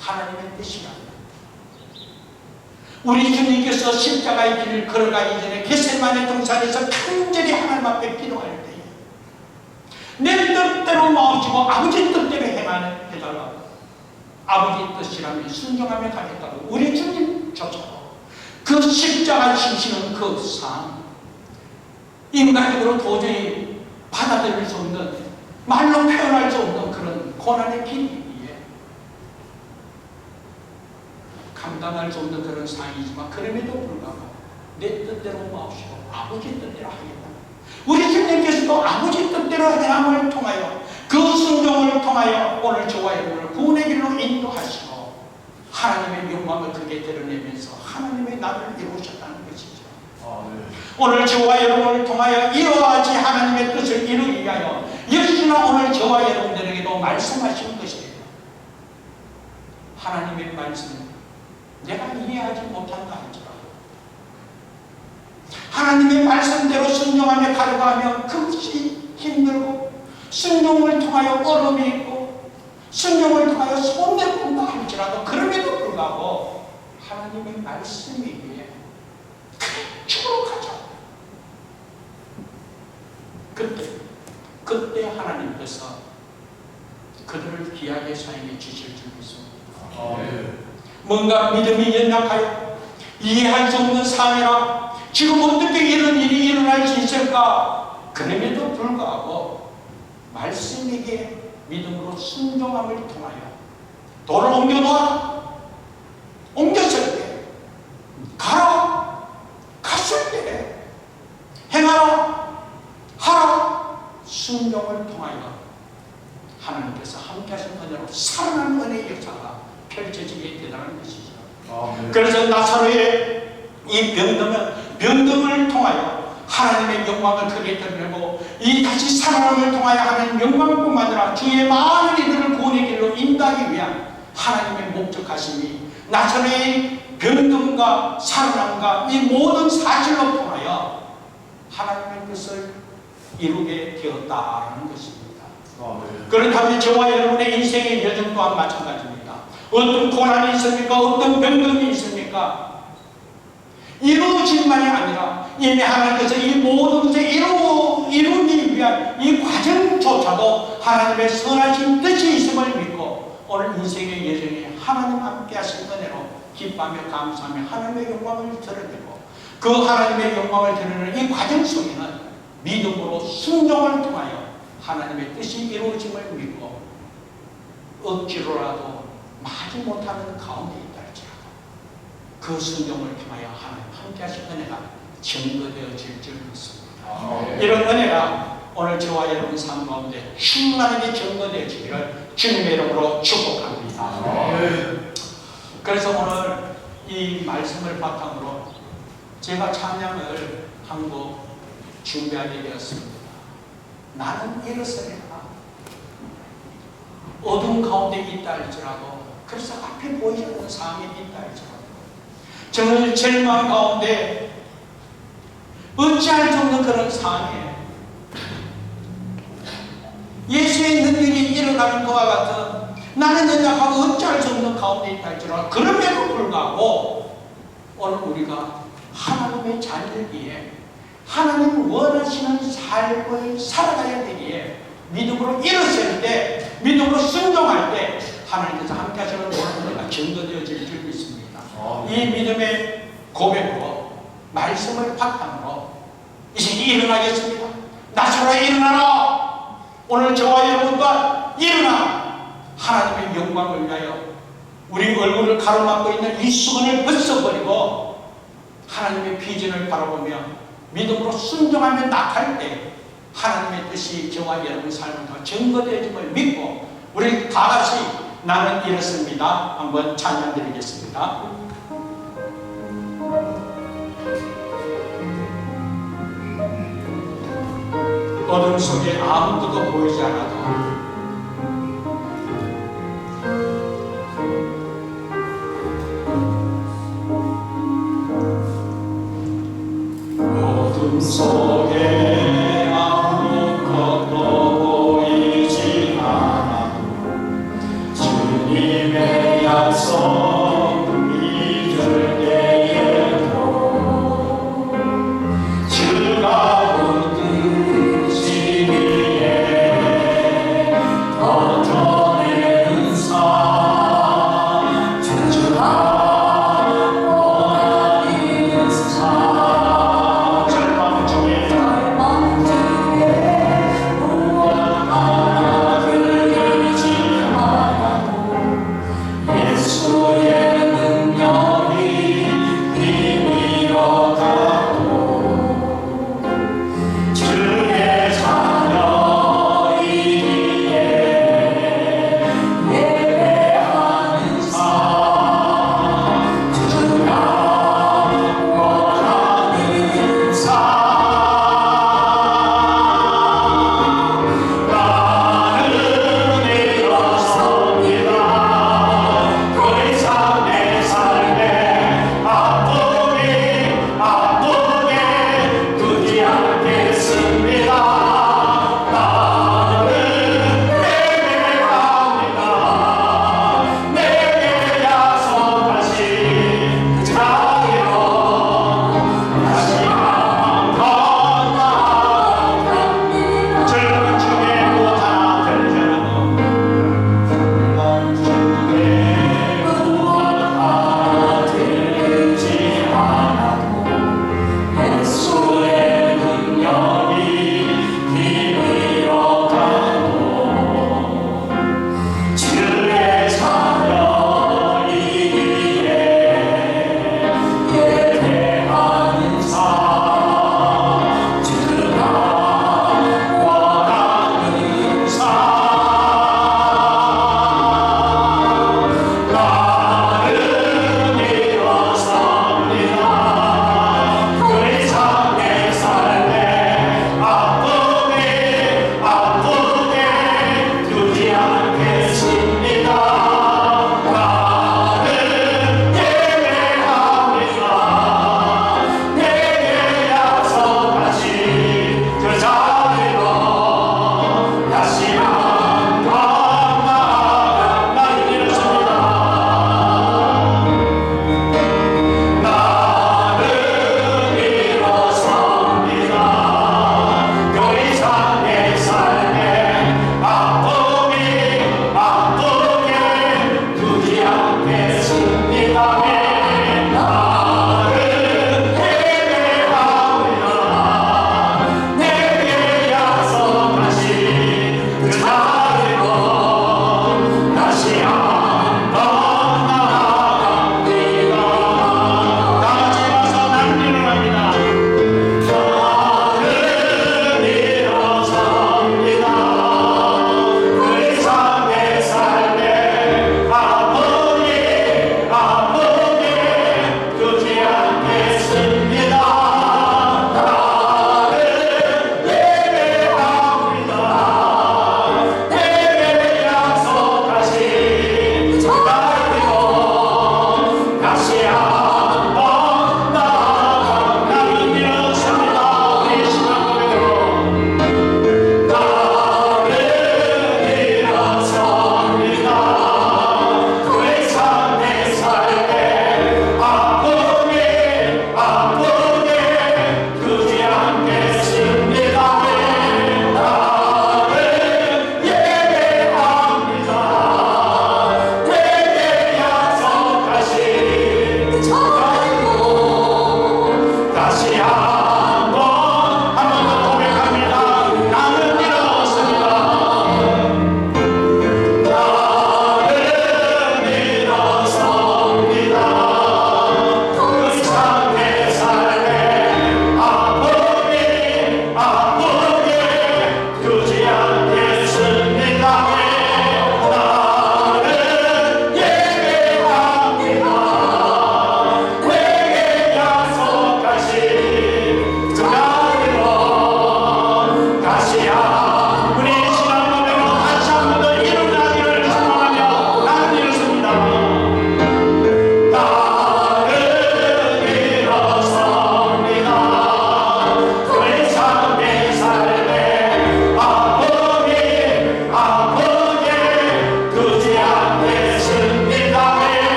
하나님의 뜻이랍니다. 우리 주님께서 십자가의 길을 걸어가기 전에 겟세마네 동산에서 간절히 하나님 앞에 기도할 때에 내 뜻대로 마음치고 아버지 뜻대로 해달라고 아버지 뜻이라면 순종하며 가겠다고 우리 주님조차도 그 십자가 지시는 그 삶 인간적으로 도저히 받아들일 수 없는 말로 표현할 수 없는 그런 고난의 길 감당할 수 없는 그런 상황이지만 그럼에도 불구하고 내 뜻대로 마옵시고 아버지 뜻대로 하겠다. 우리 주님께서도 아버지 뜻대로 행함을 통하여 그 순종을 통하여 오늘 저와 여러분을 구원의 길로 인도하시고 하나님의 영광을 크게 드러내면서 하나님의 나라를 이루셨다는 것이죠. 아멘. 오늘 저와 여러분을 통하여 이와 같이 하나님의 뜻을 이루기 위하여 역시나 오늘 저와 여러분들에게도 말씀하신 것이에요. 하나님의 말씀은 내가 이해하지 못한다 할지라도 하나님의 말씀대로 순종하며 가려가면 그것이 힘들고 순종을 통하여 어려움이 있고 순종을 통하여 손해본다 할지라도 그럼에도 불구하고 하나님의 말씀이기에 추록하죠. 그때 하나님께서 그들을 귀하게 사용해 주실 줄 믿습니다. 아멘. 뭔가 믿음이 연약하여 이해할 수 없는 사회라 지금 어떻게 이런 일이 일어날 수 있을까? 그럼에도 불구하고 말씀에게 믿음으로 순종함을 통하여 돌을 옮겨놓아 옮겼을 때 가라 갔을 때 아멘. 그래서 나사로의 이 병듦을 통하여 하나님의 영광을 크게 드리고 이 다시 살아남을 통하여 하나님 영광뿐만 아니라 주의 많은 이들을 구원의 길로 인도하기 위한 하나님의 목적하심이 나사로의 병듦과 살아남과 이 모든 사실로 통하여 하나님의 뜻을 이루게 되었다는 것입니다. 아멘. 그렇다면 저와 여러분의 인생의 여정 또한 마찬가지입니다. 어떤 고난이 있습니까? 어떤 병듦이 있습니까? 이루어진만이 아니라 이미 하나님께서 이 모든 것을 이루기 위한 이 과정조차도 하나님의 선하신 뜻이 있음을 믿고 오늘 인생의 여정에 하나님 함께 하신 은혜로 기뻐하며 감사하며 하나님의 영광을 드러내고 그 하나님의 영광을 드러내는 이 과정 속에는 믿음으로 순종을 통하여 하나님의 뜻이 이루어짐을 믿고 억지로라도 마지 못하는 가운데 있다 할지라도 그 순종을 통하여 하나님 함께 하신 은혜가 증거되어질 줄 믿습니다. 아멘. 이런 은혜가 오늘 저와 여러분 삶 가운데 충만하게 증거되어지기를 주님의 이름으로 축복합니다. 아멘. 그래서 오늘 이 말씀을 바탕으로 제가 찬양을 한 곡 준비하게 되었습니다. 나는 일어서리라. 어둠 가운데 있다 할지라도, 그래서 앞에 보이지 않는 상황이 있다 할지라도, 저는 절망 가운데 어찌할 수 없는 그런 상황에 예수의 능력이 일어나는 것과 같은 나는 연약하고 어찌할 수 없는 가운데 있다 할지라도, 그럼에도 불구하고 오늘 우리가 하나님의 자녀이기에 하나님 원하시는 삶을 살아가야 되기에 믿음으로 일어설 때, 믿음으로 순종할 때 하나님께서 함께 하시는 은혜가 증거되어질 줄 믿습니다. 이 믿음의 고백으로 말씀을 바탕으로 이제 일어나겠습니다. 나사로야 일어나라. 오늘 저와 여러분과 일어나 하나님의 영광을 위하여 우리 얼굴을 가로막고 있는 이 수건을 벗어버리고 하나님의 비전을 바라보며 믿음으로 순종하며 나갈 때 하나님의 뜻이 저와 여러분 삶을 더 증거되어짐을 믿고 우리 다 같이 나는 이렇습니다. 한번 찬양 드리겠습니다. 어둠 속에 아무것도 보이지 않아도 어둠 속에 아무것도 보이지 않아도 주님의 약속 믿을 때에도 즐거운 뜻이 위에 걷어내는 삶 천천한 원하는 삶 절망 중에 무엇 하나 들리지 않아도 예수의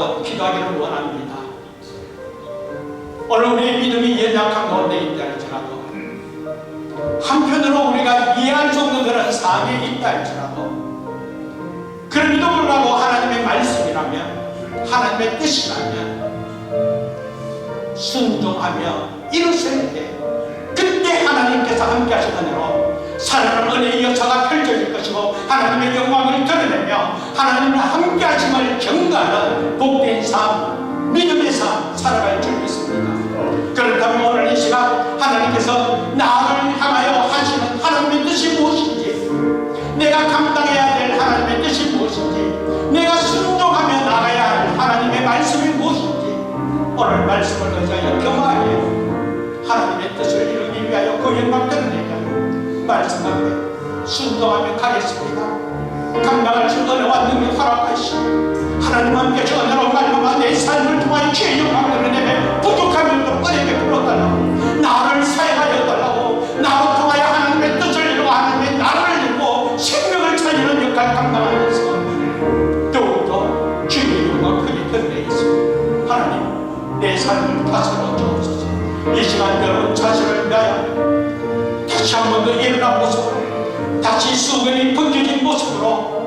한번 기도하기를 원합니다. 오늘 우리의 믿음이 연약한 가운데 있다 할지라도, 한편으로 우리가 이해할 수 없는 그런 상황에 있다 할지라도, 그럼에도 불구하고 하나님의 말씀이라면, 하나님의 뜻이라면 순종하며 이루실 때, 그때 하나님께서 함께 하신 은혜로 살아가는 은혜의 역사가 펼쳐질 것이고, 하나님의 영광을 드러내며 하나님과 함께 하심을 경가하는 복된 삶, 믿음의 삶 살아갈 줄 믿습니다. 그렇다면 오늘 이 시간 하나님께서 나를 향하여 하시는 하나님의 뜻이 무엇인지, 내가 감당해야 될 하나님의 뜻이 무엇인지, 내가 순종하며 나가야 할 하나님의 말씀이 무엇인지, 오늘 말씀을 의지하여 겸하게 하나님의 뜻을 이루기 위하여 그 영광 드러내게 말씀 앞에 순종하며 가겠습니다. 감당할 수 은혜와 능력 허락하시고, 하나님 함께 저 은혜로 말미암아 내 삶을 통하여 주의 영광을 드러내며 부족함을 은혜에 풀어달라고, 나를 사용하여 달라고, 나로 통하여 하나님의 뜻을 이루고 하나님의 나라를 이루고 생명을 살리는 역할을 감당하면서 더욱더 주의 영광을 크게 드러내겠습니다. 하나님, 내 삶을 다스려 주옵소서. 이 시간 여러분 자신을 위하여 다시 한 번 더 일어난 모습으로, 다시 수건이 벗겨진 모습으로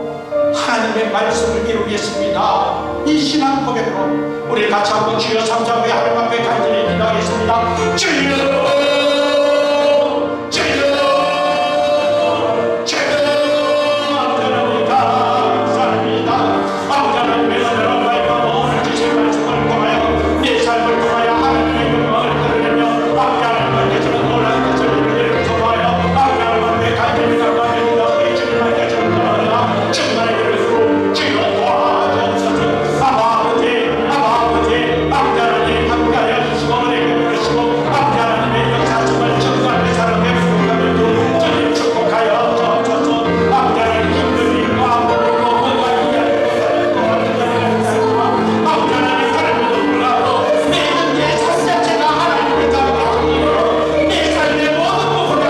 하나님의 말씀을 이루겠습니다. 이 신앙 고백으로 우리 같이 한번 주여 삼삼의 하나님 앞에 간절히 기도하겠습니다. 주여, 주여, 주여, 하나님 감사합니다. 아버지 하나님의 은혜로 말미암아 오늘 주신 말씀을 통하여 내 삶을 통하여 하나님의 영광을 드러내며 아버지 하나님께서는 놀라운 것을 이루기를 소망하여 아버지 하나님 앞에 간절히 감사합니다. 우리 주님께 전하라 정말 이루고 주여 도와주옵소서. 아버지 아버지 하나님 함께하여 주시고 은혜 베푸시고 아버지 하나님의 역사심을 정말 사랑에 부족하면도 주님 축복하여 주옵소서. 아버지 하나님 힘든 일과 아무것도 못하게 하시고 아버지 하나님 사랑에도 불구하고 내 현재 삶 자체가 하나님의 자비로 내 삶의 모든 부분을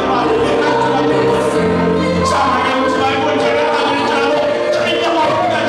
하나님의 가치가 되고 있습니다. 사랑에 오지 말고 제가 하늘자로 주님 영광을 가지고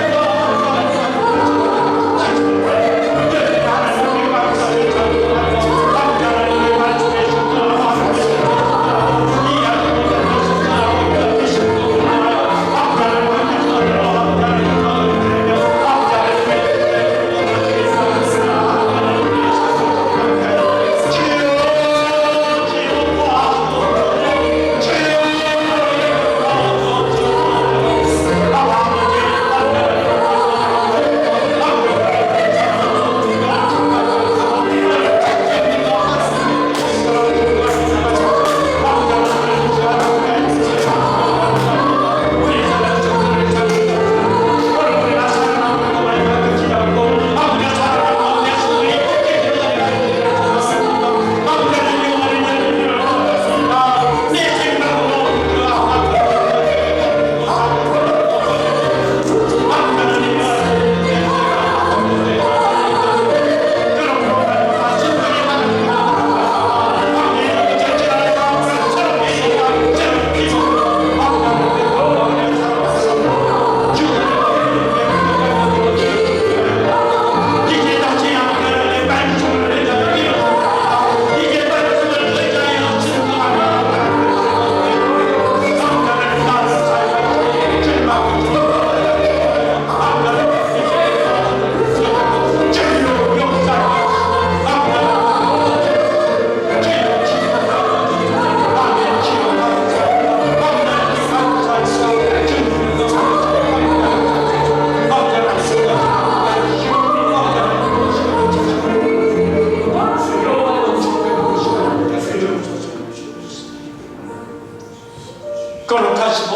거룩하시고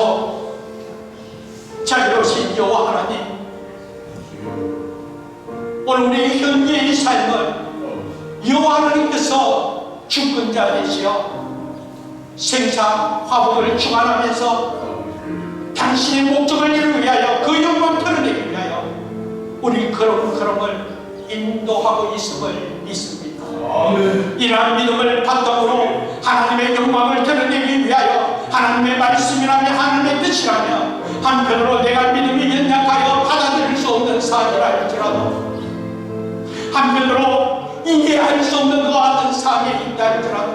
자유로우신 여호와 하나님, 오늘 우리의 현재의 삶을 여호와 하나님께서 주권자 되시어 생사 화복을 주관하면서 당신의 목적을 이루기 위하여 그 영광을 드러내기 위하여 우리 걸음을 인도하고 있음을 믿습니다. 이러한 믿음을 바탕으로 하나님의 영광을 드러내기 위하여 하나님의 말씀이라며 하나님의 뜻이라며 한편으로 내가 믿음이 연약하여 받아들일 수 없는 사실을 한편으로 이해할 수 없는 것 같은 상황에 있다 할지라도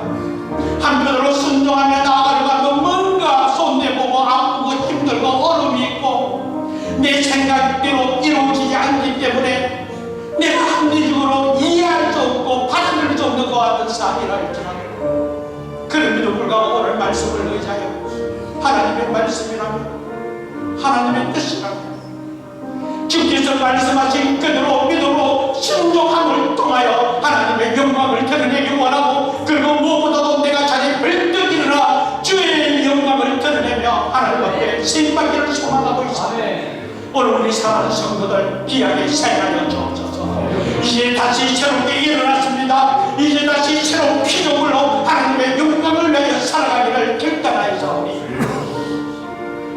한편으로 순종하며 나아가려고 뭔가 손대보고 아프고 힘들고 어려움이 있고 내 생각대로 이루어지지 않기 때문에 내가 합리적으로 이해할 수 없고 받아들일 수 없는 것 같은 상황이라 할지라도 그럼에도 불구하고 오늘 말씀을 의지하여 하나님의 말씀이라면 하나님의 뜻이라면 주께서 말씀하신 그대로 믿음으로 순종함을 통하여 하나님의 영광을 드러내기 원하고 그리고 무엇보다도 내가 자기 벌떡 일어나 주의 영광을 드러내며 하나님 앞에 신받기를 소망하고 있습니다. 오늘 우리 사랑하는 성도들 귀하게 사용하여 주옵소서. 이제 다시 새롭게 일어났습니다. 이제 다시 새로운 피조물로 하나님의 영광을 위하여 살아가기를 결단하여서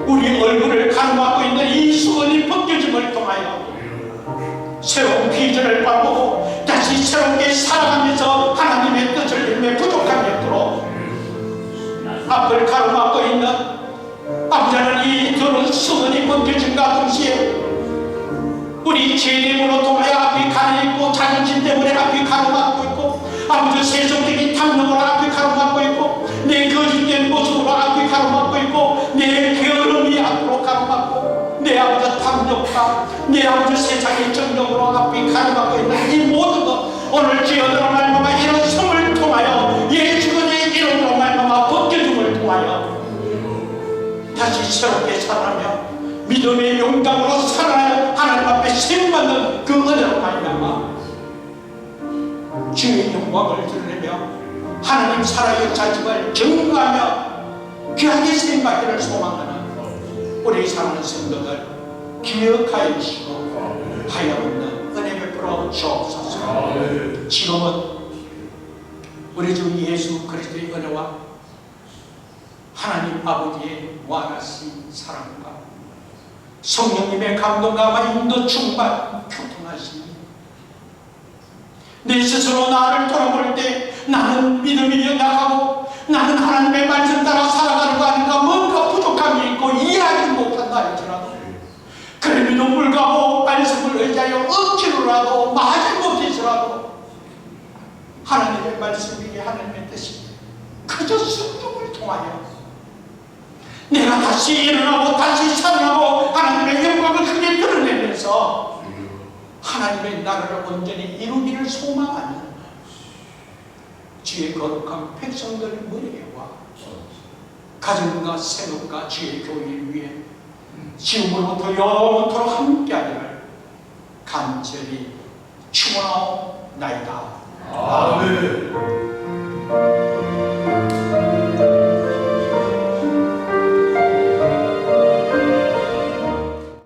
우리 얼굴을 가로막고 있는 이 수건이 벗겨짐을 통하여 새로운 비전을 바꾸고 다시 새롭게 살아가면서 하나님의 뜻을 이루며 부족함이 없도록 앞을 가로막고 있는 아버지 하나님 이 더러운 수건이 벗겨짐과 동시에 우리 죄됨으로 통하여 앞이 가려있고 자존심 때문에 앞이 가로막고 있고 아버지 세속적인 탐욕으로 앞이 가로막고 있고 내 거짓된 모습으로 앞이 가로막고 있고 내 게으름이 앞으로 가로막고 내 아버지 탐욕과 내 아버지 세상의 정욕으로 앞이 가로막고 있는 이 모든 것 오늘 주여들어 말미암아 이런 성을 통하여 예수의 이름으로 말미암아 벗겨줌을 통하여 다시 새롭게 살아나며 믿음의 영광으로 살아나여 하나님 앞에 세움받는 그 은혜로 말미암아 주의 영광을 드러내며 하나님 살아역사심을 경배하며 귀하게 세움받기를 소망하는 우리 사랑하는 성도들 기억하여 주시고 하여없는 은혜 베풀어 주옵소서. 지금은 우리 주 예수 그리스도의 은혜와 하나님 아버지의 무한하신 사랑과 성령님의 감동과 인도 충만 교통하시니 내 스스로 나를 돌아볼 때 나는 믿음이 연약하고 나는 하나님의 말씀 따라 살아가려고 하니까 뭔가 부족함이 있고 이해하지 못한다 할지라도 그럼에도 불구하고 말씀을 의지하여 억지로라도 마지 못해서라도 하나님의 말씀이 하나님의 뜻이 그저 순종을 통하여 내가 다시 일어나고 다시 살아나고 하나님의 영광을 크게 드러내면서 하나님의 나라를 온전히 이루기를 소망하는 주의 거룩한 백성들 머리에와 가정과 생업과 주의 교회를 위해 지금으로부터 영원토록 함께하기를 간절히 축원하옵나이다. 아멘.